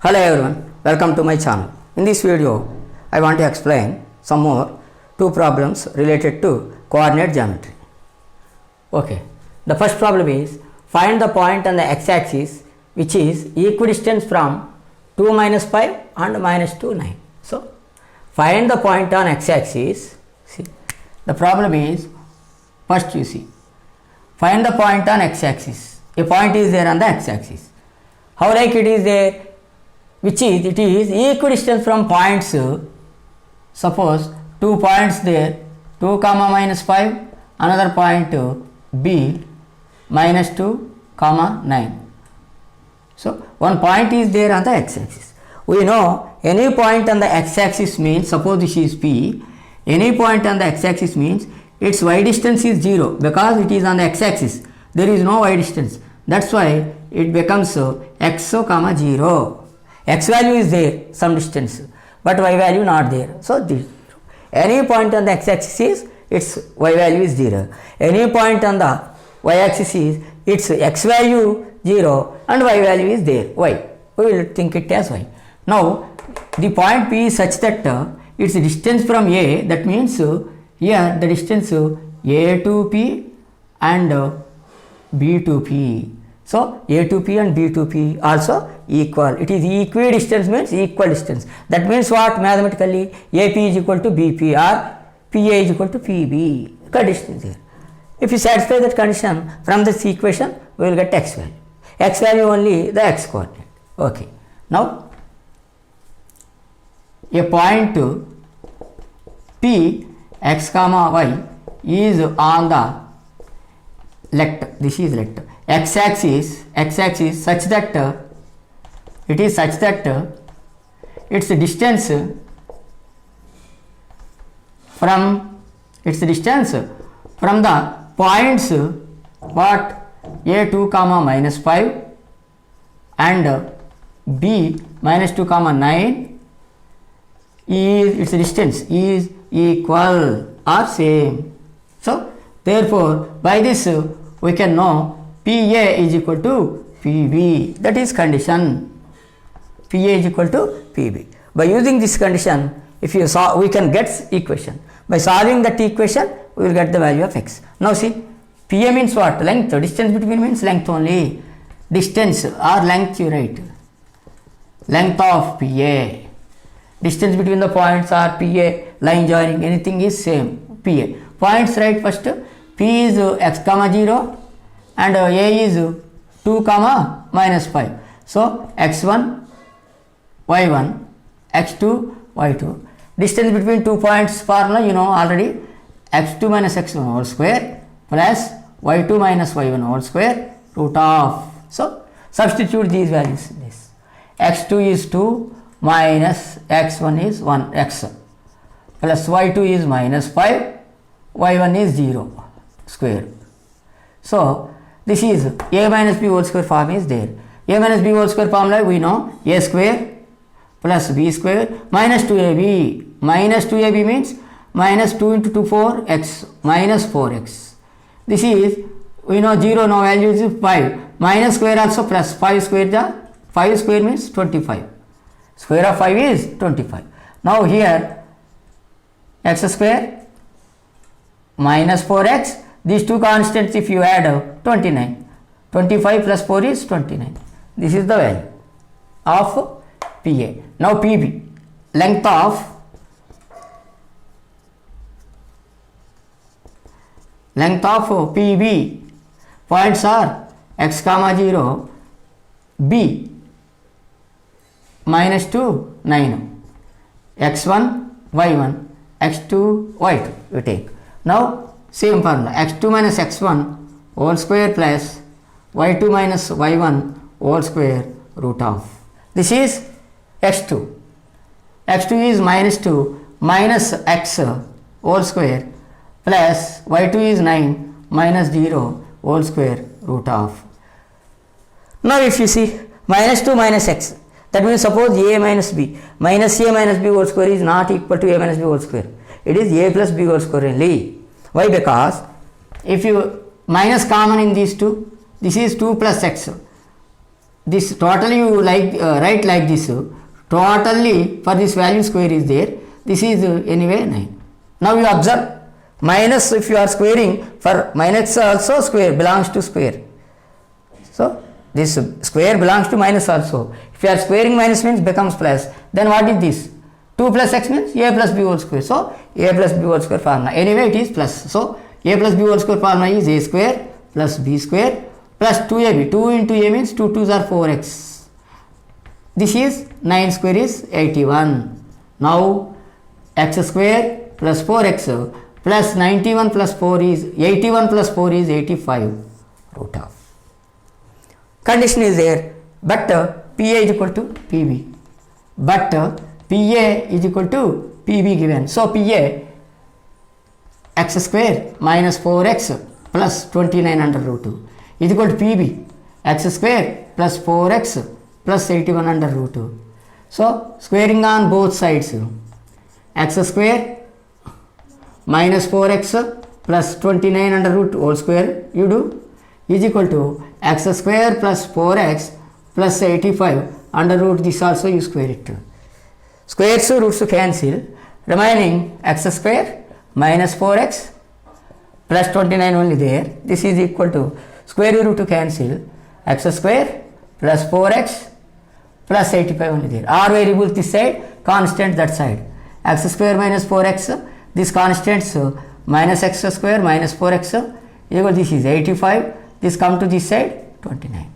Hello everyone, welcome to my channel. In this video, I want to explain some more two problems related to coordinate geometry. Okay, the first problem is find the point on the x-axis which is equidistant from 2 minus 5 and minus 2 9. So, find the point on x-axis. See, the problem is first you see, find the point on x-axis. A point is there on the x-axis. How like it is there? Which is, it is equidistant from points, suppose 2 points there, 2 comma minus 5, another point B minus 2 comma 9. So, one point is there on the x-axis. We know any point on the x-axis means, suppose this is P, any point on the x-axis means its y distance is 0 because it is on the x-axis. There is no y distance. That's why it becomes x comma 0. X value is there some distance, but y value not there. So, this any point on the x-axis is its y value is 0. Any point on the y-axis is its x value 0 and y value is there, y. We will think it as y. Now, the point P is such that its distance from A, that means here the distance A to P and B to P. So, A to P and B to P also equal. It is equidistance means equal distance. That means what mathematically? AP is equal to BP or PA is equal to PB. Condition is here. If you satisfy that condition from this equation, we will get x value. X value only the x coordinate. Okay. Now, a point P x comma y is on the left. This is left. X-axis such that it is such that its distance from the points what A2 comma minus 5 and B minus 2 comma 9 is its distance is equal or same. So, therefore, by this we can know PA is equal to PB, that is condition. PA is equal to PB. By using this condition, if you solve, we can get equation. By solving that equation, we will get the value of x. Now see, PA means what? Length. Distance between means length only. Distance or length you write. Length of PA. Distance between the points or PA, line joining, anything is same. PA. Points right first. P is x comma 0 and A is 2 comma minus 5. So, x1, y1, x2, y2. Distance between 2 points formula you know already, x2 minus x1 whole square plus y2 minus y1 whole square root of. So, substitute these values in this. x2 is 2 minus x1 is 1 x plus y2 is minus 5, y1 is 0 square. So, this is a minus b whole square form is there. A minus b whole square formula we know a square plus b square minus 2ab. Minus 2ab means minus 2 into 2 4x minus 4x. This is we know 0 no value is 5. Minus square also plus 5 square the 5 square means 25. Square of 5 is 25. Now here x square minus 4x. These two constants if you add 29, 25 plus 4 is 29. This is the value of PA. Now PB, length of PB, points are x comma 0, B minus 2, 9, x1, y1, x2, y2 we take. Now, same formula, x2 minus x1 whole square plus y2 minus y1 whole square root of. This is x2. x2 is minus 2 minus x whole square plus y2 is 9 minus 0 whole square root of. Now, if you see minus 2 minus x, that means suppose a minus b whole square is not equal to a minus b whole square. It is a plus b whole square only. Why? Because if you minus common in these two, this is 2 plus x. this totally you like write like this, totally for this value square is there, this is anyway 9. Now you observe minus, if you are squaring for minus also square belongs to square, so this square belongs to minus also. If you are squaring minus means becomes plus, then what is this? 2 plus x means a plus b whole square, so a plus b whole square formula, anyway it is plus, so a plus b whole square formula is a square plus b square plus 2ab, 2 into a means 2 2s are 4x, this is 9 square is 81. Now x square plus 4x plus 91 plus 4 is 81 plus 4 is 85 root of. Condition is there, but PA is equal to PB, but PA is equal to PB given. So PA x square minus 4x plus 29 under root 2 is equal to PB x square plus 4x plus 81 under root 2. So squaring on both sides, x square minus 4x plus 29 under root whole square you do is equal to x square plus 4x plus 85 under root, this also you square it. Squares roots cancel, remaining x square minus 4x plus 29 only there, this is equal to square root to cancel, x square plus 4x plus 85 only there. R variable this side, constant that side. X square minus 4x, this constants minus x square minus 4x equal, this is 85, this come to this side 29.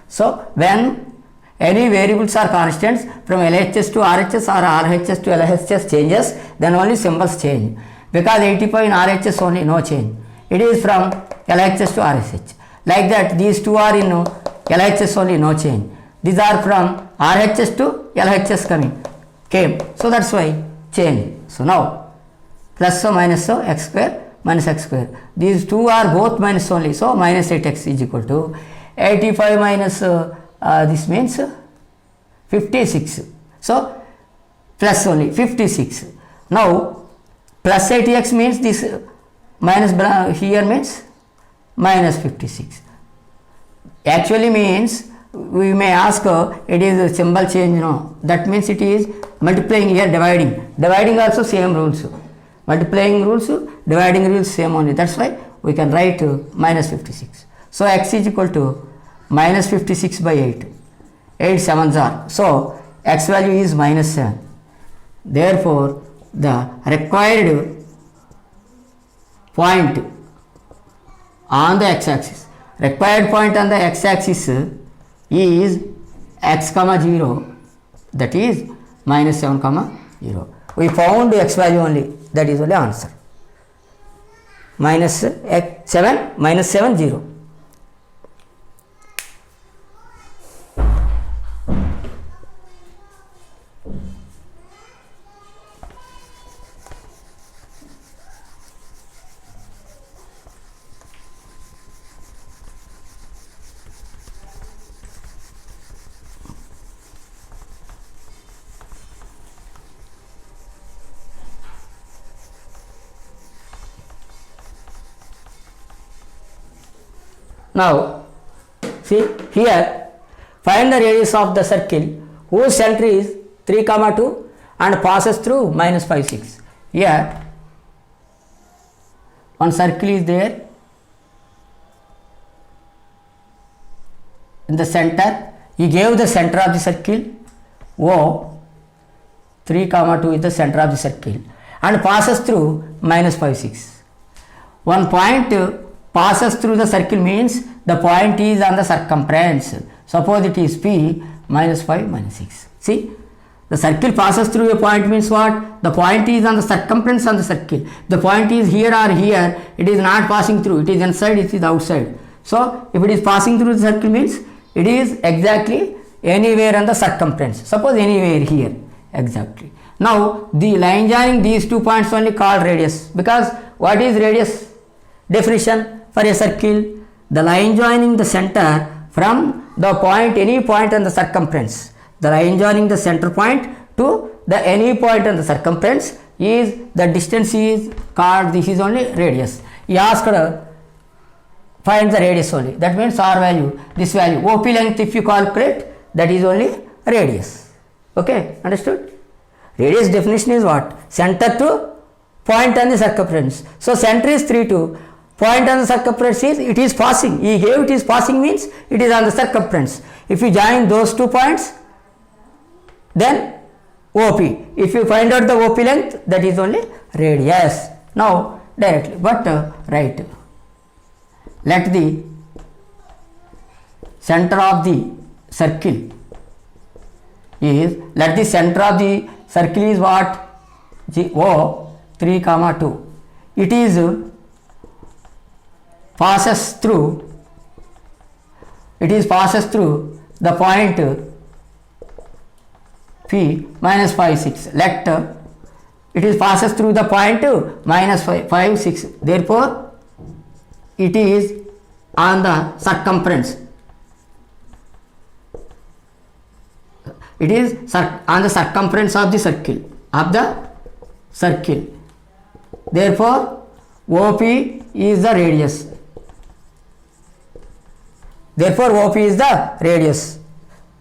So when any variables are constants from LHS to RHS or RHS to LHS changes, then only symbols change. Because 85 in RHS only no change, it is from LHS to RHS. Like that these two are in LHS only no change, these are from RHS to LHS came, so that's why change. So now plus or minus x square minus x square, these two are both minus only, so minus 8x is equal to 85 minus this means 56, so plus only 56. Now plus 80x means this minus here means minus 56, actually means we may ask it is a symbol change, no, that means it is multiplying here, dividing also same rules, multiplying rules, dividing rules same only, that's why we can write minus 56. So x is equal to minus 56 by 8, 8 sevens are, so x value is minus 7, therefore the required point on the x-axis, required point on the x-axis is x comma 0, that is minus 7 comma 0. We found x value only, that is only answer, minus 7 minus 7 0. Now see here, find the radius of the circle whose center is 3 comma 2 and passes through minus 5 6. Here one circle is there, in the center he gave the center of the circle O, 3 comma 2 is the center of the circle and passes through minus 5 6. One point passes through the circle means the point is on the circumference, suppose it is P minus 5 minus 6. See, the circle passes through a point means what? The point is on the circumference on the circle, the point is here or here, it is not passing through, it is inside, it is outside. So if it is passing through the circle means it is exactly anywhere on the circumference, suppose anywhere here exactly. Now the line joining these 2 points only called radius, because what is radius definition for a circle? The line joining the center from the point, any point on the circumference, the line joining the center point to the any point on the circumference is the distance is called, this is only radius. He asked find the radius only. That means r value, this value, OP length if you calculate, that is only radius. Okay, understood? Radius definition is what? Center to point on the circumference. So center is 3 2, point on the circumference is, it is passing. He gave it is passing means it is on the circumference. If you join those 2 points, then OP. If you find out the OP length, that is only radius. Now directly, but write. Let the center of the circle is, let the center of the circle is what? O 3 comma 2. It is passes through the point P minus 5 6. Let it is passes through the point minus 5 6. Therefore it is on the circumference. It is on the circumference of the circle. Therefore OP is the radius.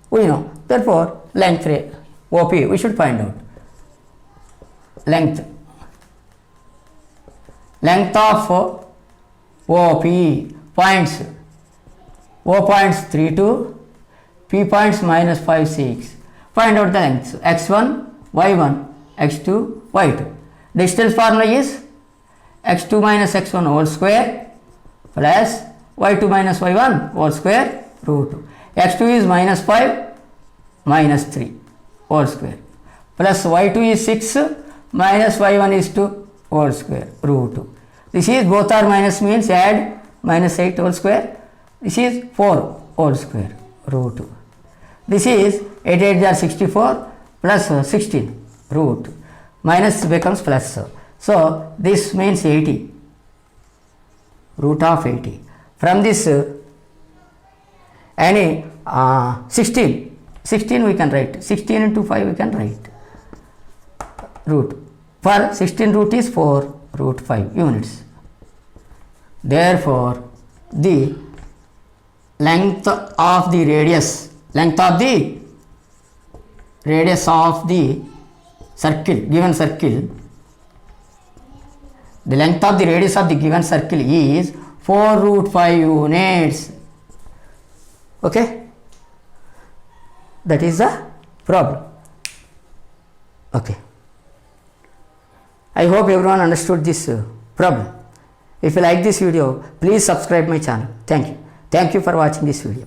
We know. Therefore length OP we should find out. Length of OP points. O points 3 2, P points minus 5 6. Find out the lengths x1, y1, x2, y2. Distance formula is x2 minus x1 whole square plus y2 minus y1 whole square root 2. x2 is minus 5 minus 3 whole square plus y2 is 6 minus y1 is 2 whole square root 2. This is both are minus means add minus 8 whole square. This is 4 whole square root 2. This is 8 8 are 64 plus 16 root minus becomes plus. So this means 80, root of 80. From this any 16 we can write, 16 into 5 we can write root. For 16 root is 4 root 5 units. Therefore the length of the radius of the circle, given circle, the length of the radius of the given circle is 4 root 5 units. Okay, that is the problem. Okay, I hope everyone understood this problem. If you like this video, please subscribe my channel. Thank you for watching this video.